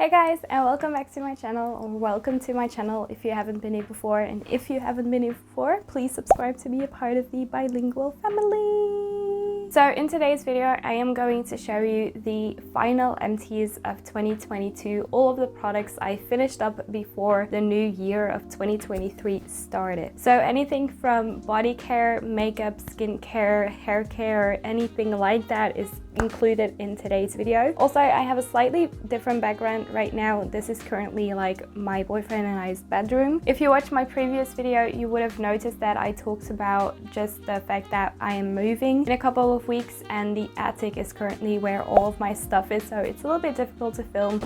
Hey guys, and welcome back to my channel, or welcome to my channel if you haven't been here before, and if you haven't been here before, please subscribe to be a part of the bilingual family. So in today's video, I am going to show you the final empties of 2022, all of the products I finished up before the new year of 2023 started. So anything from body care, makeup, skincare, hair care, anything like that is included in today's video. Also, I have a slightly different background right now. This is currently like my boyfriend and I's bedroom. If you watched my previous video, you would have noticed that I talked about just the fact that I am moving in a couple of weeks and the attic is currently where all of my stuff is, so it's a little bit difficult to film.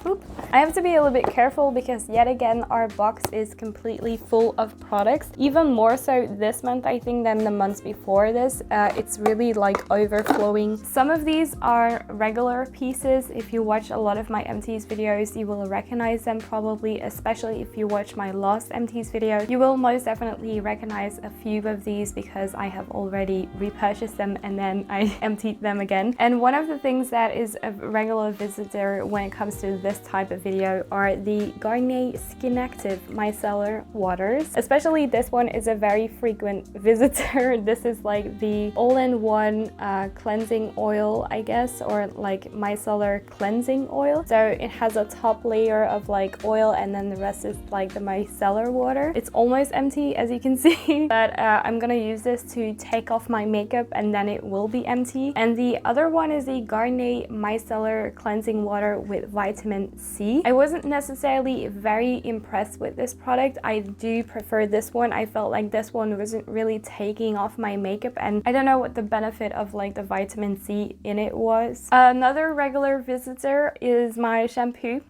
Oop. I have to be a little bit careful because yet again our box is completely full of products, even more so this month I think than the months before this. It's really like overflowing. Some of these are regular pieces. If you watch a lot of my empties videos, you will recognize them probably, especially if you watch my last empties video. You will most definitely recognize a few of these because I have already repurchased them and then I emptied them again. And one of the things that is a regular visitor when it comes to this type of video are the Garnier Skin Active micellar waters. Especially this one is a very frequent visitor. This is like the all-in-one cleansing oil, I guess, or like micellar cleansing oil. So it has a top layer of like oil and then the rest is like the micellar water. It's almost empty as you can see, but I'm gonna use this to take off my makeup and then it will be empty. And the other one is the Garnier micellar cleansing water with vitamin C. I wasn't necessarily very impressed with this product. I do prefer this one. I felt like this one wasn't really taking off my makeup and I don't know what the benefit of like the vitamin C in it was. Another regular visitor is my shampoo.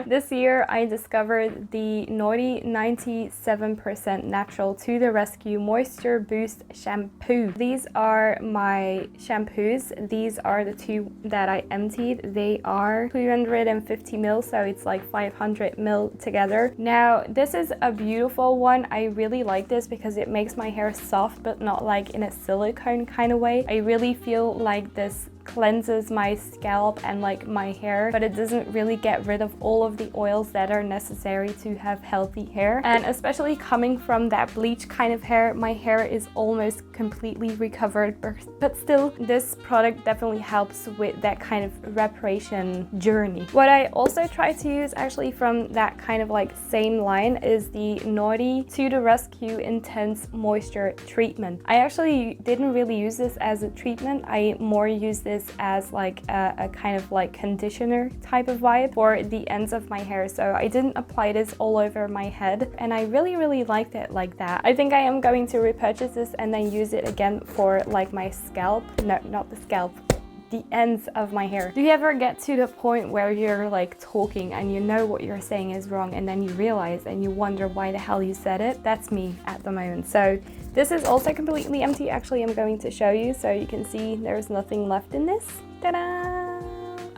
This year I discovered the Naughty 97% Natural to the Rescue Moisture Boost Shampoo. These are my shampoos. These are the two that I emptied. They are 250 ml, so it's like 500 ml together. Now this is a beautiful one. I really like this because it makes my hair soft but not like in a silicone kind of way. I really feel like this cleanses my scalp and like my hair, but it doesn't really get rid of all of the oils that are necessary to have healthy hair. And especially coming from that bleach kind of hair, my hair is almost completely recovered, but still this product definitely helps with that kind of reparation journey. What I also try to use actually from that kind of like same line is the Naughty to the Rescue Intense Moisture Treatment. I actually didn't really use this as a treatment. I more use this as like a kind of like conditioner type of vibe for the ends of my hair, so I didn't apply this all over my head and I really liked it like that. I think I am going to repurchase this and then use it again for like my scalp. No, not the scalp, the ends of my hair. Do you ever get to the point where you're like talking and you know what you're saying is wrong and then you realize and you wonder why the hell you said it? That's me at the moment. So this is also completely empty. Actually, I'm going to show you so you can see there's nothing left in this. Ta-da!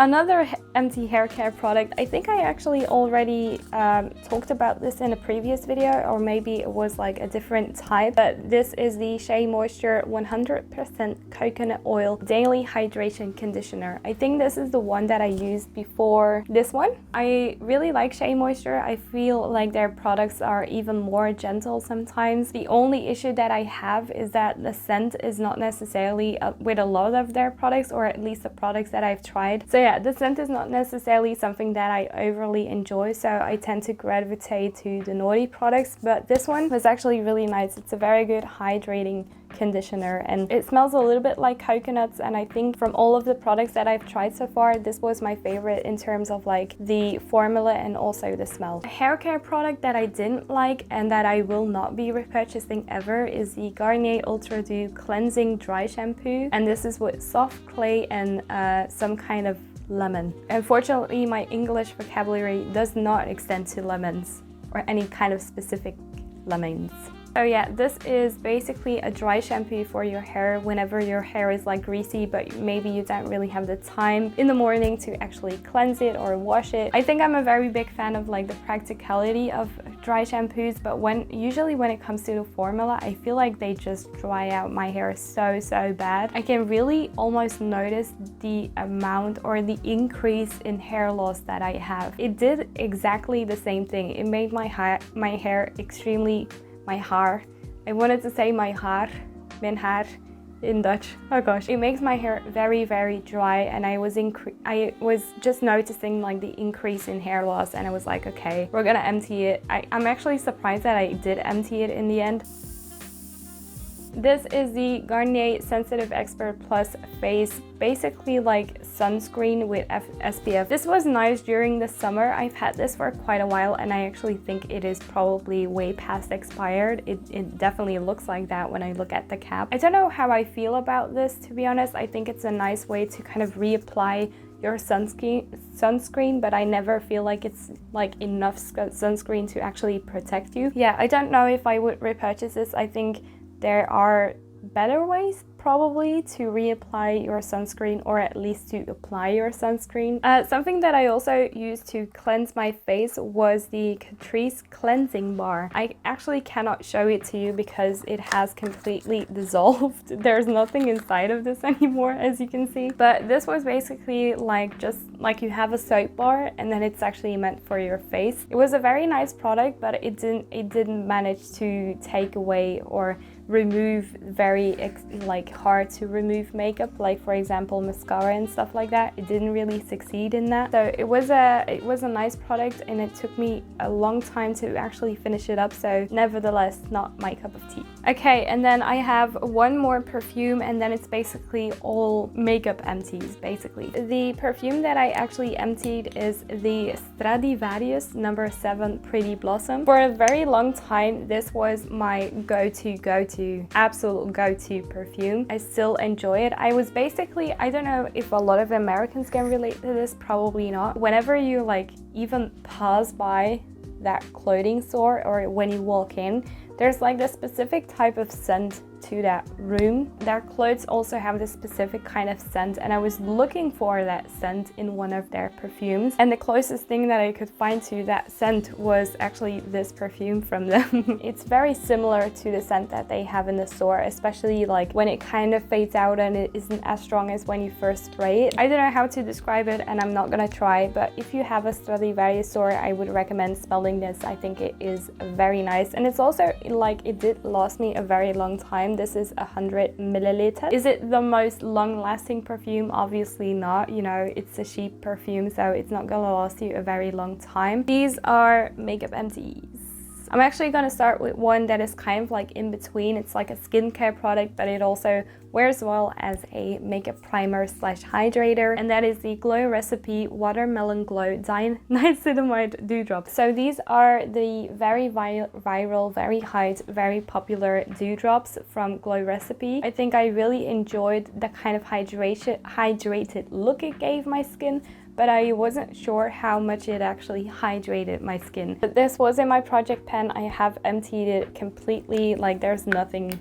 Another empty hair care product. I think I actually already talked about this in a previous video, or maybe it was like a different type, but this is the Shea Moisture 100% Coconut Oil Daily Hydration Conditioner. I think this is the one that I used before this one. I really like Shea Moisture. I feel like their products are even more gentle sometimes. The only issue that I have is that the scent is not necessarily with a lot of their products, or at least the products that I've tried. So yeah, the scent is not necessarily something that I overly enjoy, so I tend to gravitate to the Naughty products, but this one was actually really nice. It's a very good hydrating conditioner and it smells a little bit like coconuts, and I think from all of the products that I've tried so far, this was my favorite in terms of like the formula and also the smell. A hair care product that I didn't like and that I will not be repurchasing ever is the Garnier Ultra Dew Cleansing Dry Shampoo, and this is with soft clay and some kind of lemon. Unfortunately, my English vocabulary does not extend to lemons or any kind of specific lemons. So yeah, this is basically a dry shampoo for your hair whenever your hair is like greasy, but maybe you don't really have the time in the morning to actually cleanse it or wash it. I think I'm a very big fan of like the practicality of dry shampoos, but usually when it comes to the formula, I feel like they just dry out my hair so bad. I can really almost notice the amount or the increase in hair loss that I have. It did exactly the same thing. It made my hair extremely, I wanted to say my haar, mijn haar in Dutch. Oh gosh. It makes my hair very dry, and I was just noticing like the increase in hair loss, and I was like, okay, we're gonna empty it. I'm actually surprised that I did empty it in the end. This is the Garnier Sensitive Expert Plus Face, basically like sunscreen with SPF. This was nice during the summer. I've had this for quite a while, and I actually think it is probably way past expired. It definitely looks like that when I look at the cap. I don't know how I feel about this, to be honest. I think it's a nice way to kind of reapply your sunscreen, but I never feel like it's like enough sunscreen to actually protect you. Yeah, I don't know if I would repurchase this. I think there are better ways probably to reapply your sunscreen, or at least to apply your sunscreen. Something that I also used to cleanse my face was the Catrice cleansing bar. I actually cannot show it to you because it has completely dissolved. There's nothing inside of this anymore, as you can see. But this was basically like just like you have a soap bar, and then it's actually meant for your face. It was a very nice product, but it didn't manage to take away or remove very like hard to remove makeup, like for example mascara and stuff like that. It didn't really succeed in that. So it was a nice product, and it took me a long time to actually finish it up, so nevertheless not my cup of tea. Okay, and then I have one more perfume, and then it's basically all makeup empties basically. The perfume that I actually emptied is the Stradivarius No. 7 Pretty Blossom. For a very long time this was my absolute go-to perfume. I still enjoy it. I was basically, I don't know if a lot of Americans can relate to this, probably not. Whenever you like even pass by that clothing store, or when you walk in, there's like this specific type of scent to that room. Their clothes also have this specific kind of scent, and I was looking for that scent in one of their perfumes, and the closest thing that I could find to that scent was actually this perfume from them. It's very similar to the scent that they have in the store, especially like when it kind of fades out and it isn't as strong as when you first spray it. I don't know how to describe it, and I'm not gonna try, but if you have a Stradivarius store, I would recommend smelling this. I think it is very nice, and it's also like it did last me a very long time. This is 100 milliliters. Is it the most long-lasting perfume? Obviously not. You know, it's a cheap perfume, so it's not gonna last you a very long time. These are makeup empties. I'm actually gonna start with one that is kind of like in between. It's like a skincare product, but it also wears well as a makeup primer slash hydrator, and that is the Glow Recipe Watermelon Glow Niacinamide Dewdrops. So these are the very viral, very hyped, very popular dewdrops from Glow Recipe. I think I really enjoyed the kind of hydrated look it gave my skin, but I wasn't sure how much it actually hydrated my skin. But this was in my project pen. I have emptied it completely, like there's nothing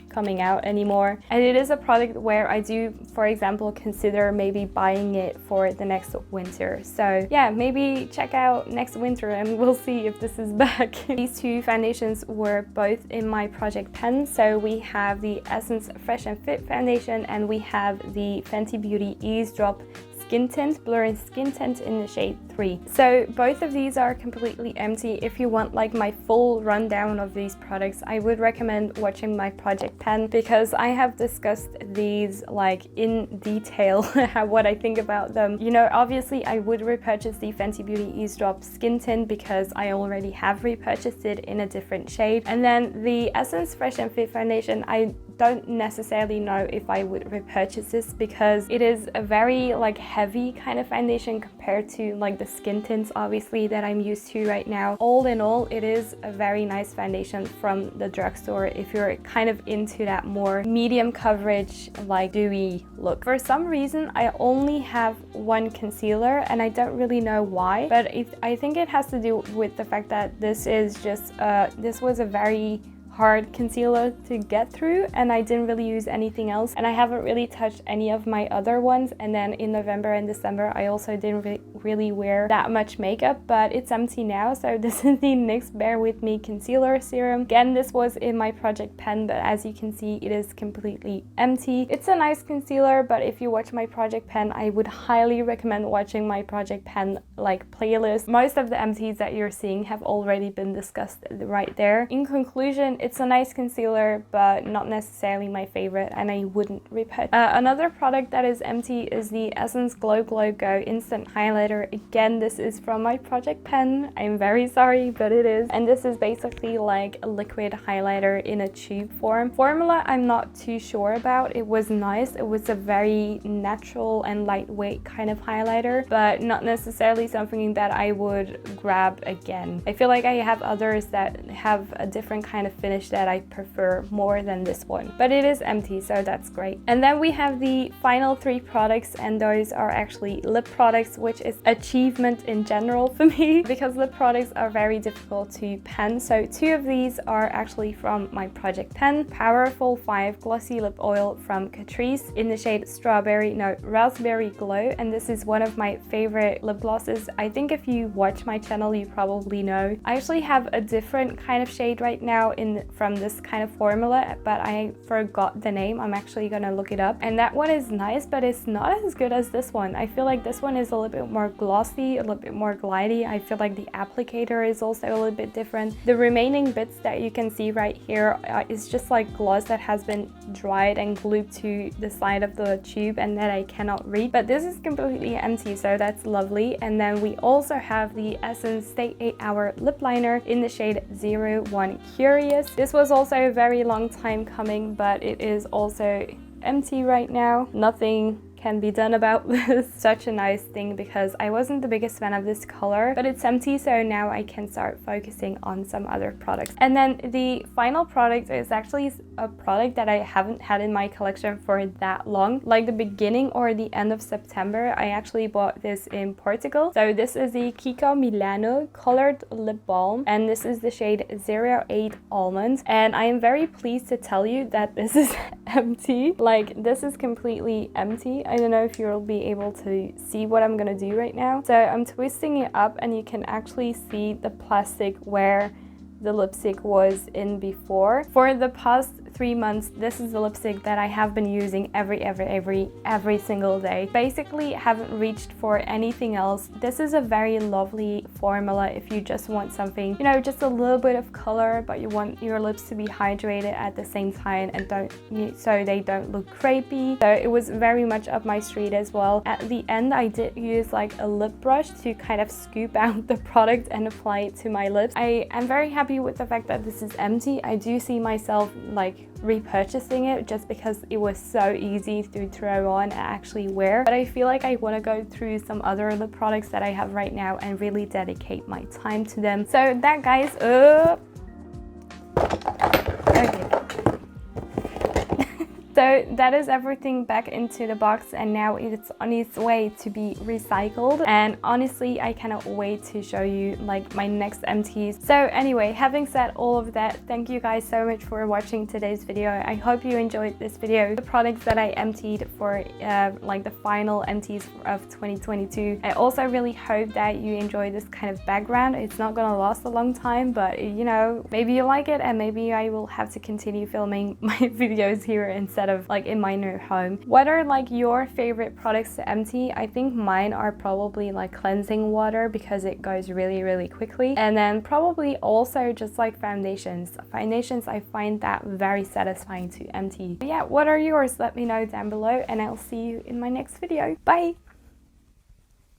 coming out anymore. And it is a product where I do, for example, consider maybe buying it for the next winter. So yeah, maybe check out next winter and we'll see if this is back. These two foundations were both in my project pen. So we have the Essence Fresh and Fit foundation, and we have the Fenty Beauty Eavesdrop Skin Tint, Blurring Skin Tint in the shade 3. So both of these are completely empty. If you want like my full rundown of these products, I would recommend watching my project pen, because I have discussed these like in detail, what I think about them. You know, obviously I would repurchase the Fenty Beauty Eavesdrop Skin Tint because I already have repurchased it in a different shade. And then the Essence Fresh and Fit foundation, I don't necessarily know if I would repurchase this because it is a very like heavy kind of foundation compared to like the skin tints obviously that I'm used to right now. All in all, it is a very nice foundation from the drugstore if you're kind of into that more medium coverage, like dewy look. For some reason I only have one concealer and I don't really know why, but I think it has to do with the fact that this is just this was a very hard concealer to get through, and I didn't really use anything else, and I haven't really touched any of my other ones. And then in November and December I also didn't really wear that much makeup, but it's empty now. So this is the NYX Bare With Me concealer serum. Again, this was in my project pen, but as you can see, it is completely empty. It's a nice concealer, but if you watch my project pen, I would highly recommend watching my project pen like playlist. Most of the empties that you're seeing have already been discussed right there. In conclusion, it's a nice concealer, but not necessarily my favorite, and I wouldn't repurchase. Another product that is empty is the Essence Glow Glow Go Instant Highlighter. Again, this is from my project pen. I'm very sorry, but it is. And this is basically like a liquid highlighter in a tube form. Formula, I'm not too sure about. It was nice. It was a very natural and lightweight kind of highlighter, but not necessarily something that I would grab again. I feel like I have others that have a different kind of finish that I prefer more than this one, but it is empty, so that's great. And then we have the final 3 products, and those are actually lip products, which is achievement in general for me because lip products are very difficult to pen. So 2 of these are actually from my project pen. Powerful 5 Glossy Lip Oil from Catrice in the shade Raspberry Glow, and this is one of my favorite lip glosses. I think if you watch my channel, you probably know. I actually have a different kind of shade right now from this kind of formula, but I forgot the name. I'm actually gonna look it up, and that one is nice, but it's not as good as this one. I feel like this one is a little bit more glossy, a little bit more glidey. I feel like the applicator is also a little bit different. The remaining bits that you can see right here is just like gloss that has been dried and glued to the side of the tube and that I cannot read, but this is completely empty, so that's lovely. And then we also have the Essence Stay 8 Hour Lip Liner in the shade 01 Curious. This was also a very long time coming, but it is also empty right now. Nothing can be done about this. Such a nice thing because I wasn't the biggest fan of this color, but it's empty, so now I can start focusing on some other products. And then the final product is actually a product that I haven't had in my collection for that long. Like the beginning or the end of September, I actually bought this in Portugal. So this is the Kiko Milano Colored Lip Balm, and this is the shade 08 Almond. And I am very pleased to tell you that this is empty. Like, this is completely empty. I don't know if you'll be able to see what I'm gonna do right now. So I'm twisting it up, and you can actually see the plastic where the lipstick was in before. For the past 3 months, this is the lipstick that I have been using every single day. Basically, haven't reached for anything else. This is a very lovely formula if you just want something, you know, just a little bit of color, but you want your lips to be hydrated at the same time and so they don't look crepey. So it was very much up my street as well. At the end, I did use like a lip brush to kind of scoop out the product and apply it to my lips. I am very happy with the fact that this is empty. I do see myself like repurchasing it just because it was so easy to throw on and actually wear, but I feel like I want to go through some other lip products that I have right now and really dedicate my time to them. So that, guys, okay. So that is everything back into the box, and now it's on its way to be recycled. And honestly, I cannot wait to show you like my next empties. So anyway, having said all of that, thank you guys so much for watching today's video. I hope you enjoyed this video. The products that I emptied for like the final empties of 2022. I also really hope that you enjoy this kind of background. It's not gonna last a long time, but you know, maybe you like it, and maybe I will have to continue filming my videos here instead of like in my new home. What are like your favorite products to empty? I think mine are probably like cleansing water because it goes really quickly, and then probably also just like foundations. I find that very satisfying to empty. But yeah, what are yours? Let me know down below, and I'll see you in my next video. Bye.